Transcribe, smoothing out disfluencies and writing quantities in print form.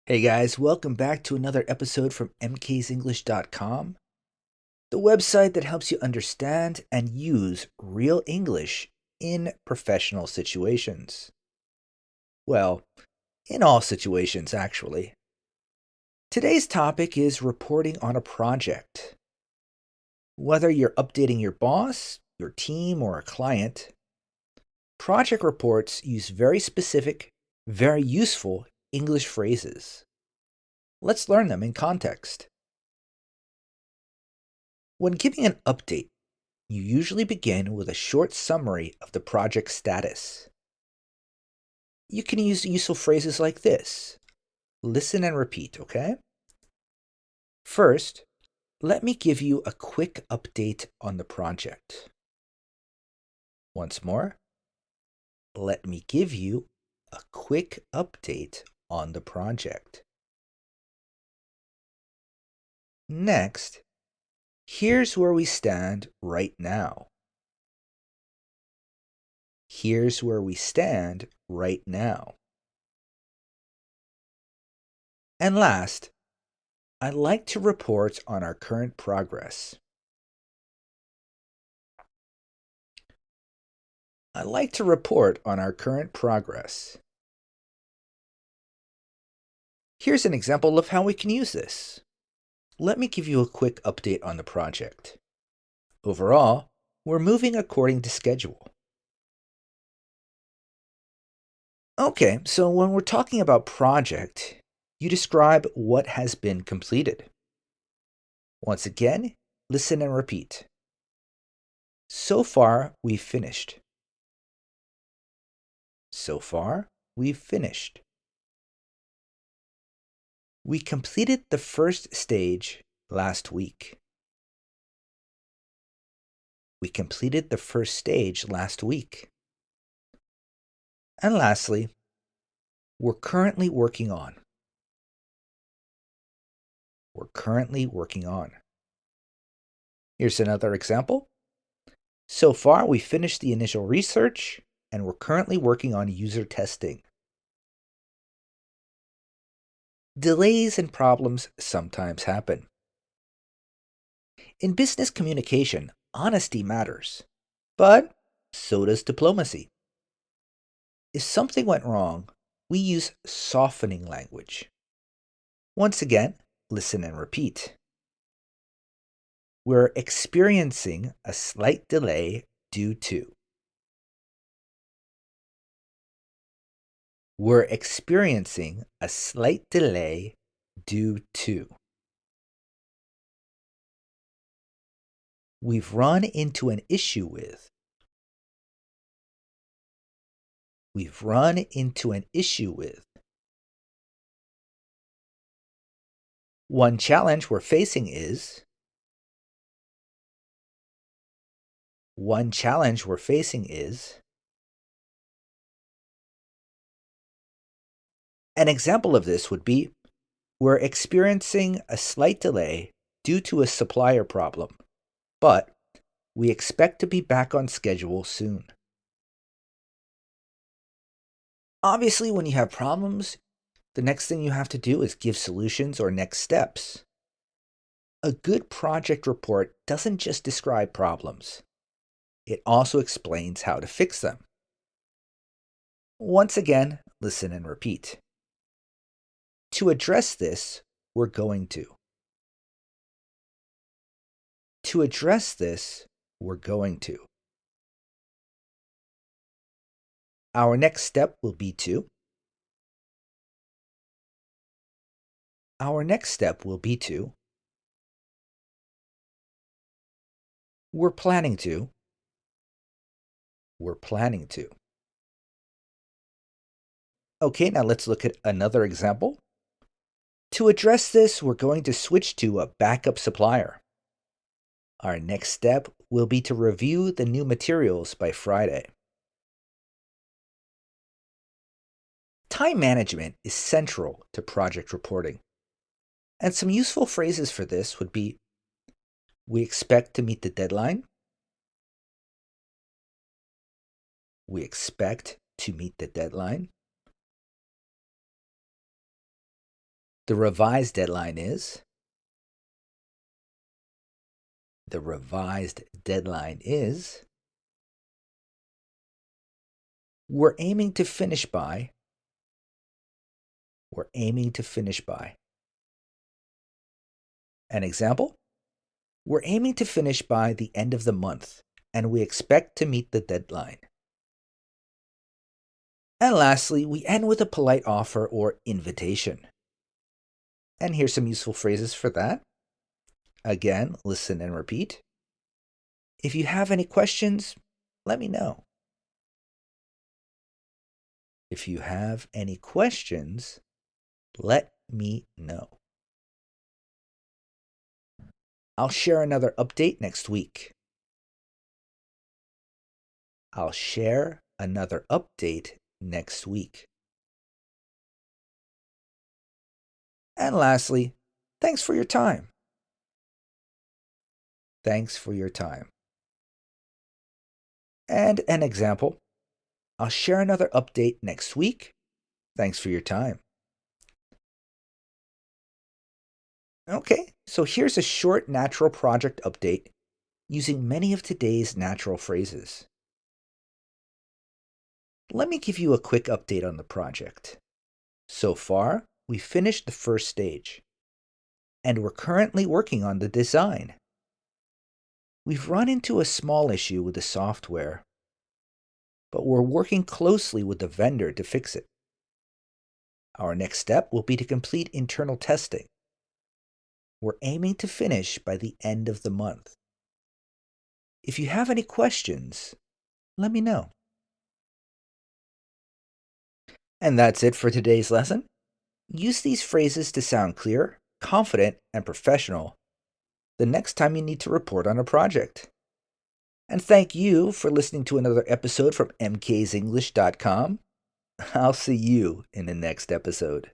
Hey guys, welcome back to another episode from mksenglish.com, the website that helps you understand and use real English in professional situations. Well, in all situations, actually. Today's topic is reporting on a project. Whether you're updating your boss, your team, or a client, project reports use very specific, very useful English phrases. Let's learn them in context. When giving an update, you usually begin with a short summary of the project status. You can use useful phrases like this. Listen and repeat, okay? First, let me give you a quick update on the project. Once more, let me give you a quick update on the project. Next, here's where we stand right now. Here's where we stand right now. And last, I'd like to report on our current progress. I'd like to report on our current progress. Here's an example of how we can use this. Let me give you a quick update on the project. Overall, we're moving according to schedule. Okay, so when we're talking about project, you describe what has been completed. Once again, listen and repeat. So far, we've finished. So far, we've finished. We completed the first stage last week. We completed the first stage last week. And lastly, we're currently working on. We're currently working on. Here's another example. So far, we finished the initial research and we're currently working on user testing. Delays and problems sometimes happen. In business communication, honesty matters, but so does diplomacy. If something went wrong, we use softening language. Once again, listen and repeat. We're experiencing a slight delay due to. We're experiencing a slight delay due to. We've run into an issue with. We've run into an issue with. One challenge we're facing is. One challenge we're facing is. An example of this would be, we're experiencing a slight delay due to a supplier problem, but we expect to be back on schedule soon. Obviously, when you have problems, the next thing you have to do is give solutions or next steps. A good project report doesn't just describe problems. It also explains how to fix them. Once again, listen and repeat. To address this, we're going to. To address this, we're going to. Our next step will be to. Our next step will be to. We're planning to. We're planning to. Okay, now let's look at another example. To address this, we're going to switch to a backup supplier. Our next step will be to review the new materials by Friday. Time management is central to project reporting. And some useful phrases for this would be, we expect to meet the deadline. We expect to meet the deadline. The revised deadline is. The revised deadline is. We're aiming to finish by. We're aiming to finish by. An example? We're aiming to finish by the end of the month, and we expect to meet the deadline. And lastly, we end with a polite offer or invitation. And here's some useful phrases for that. Again, listen and repeat. If you have any questions, let me know. If you have any questions, let me know. I'll share another update next week. I'll share another update next week. And lastly, thanks for your time. Thanks for your time. And an example, I'll share another update next week. Thanks for your time. Okay, so here's a short natural project update using many of today's natural phrases. Let me give you a quick update on the project. So far, we finished the first stage, and we're currently working on the design. We've run into a small issue with the software, but we're working closely with the vendor to fix it. Our next step will be to complete internal testing. We're aiming to finish by the end of the month. If you have any questions, let me know. And that's it for today's lesson. Use these phrases to sound clear, confident, and professional the next time you need to report on a project. And thank you for listening to another episode from mksenglish.com. I'll see you in the next episode.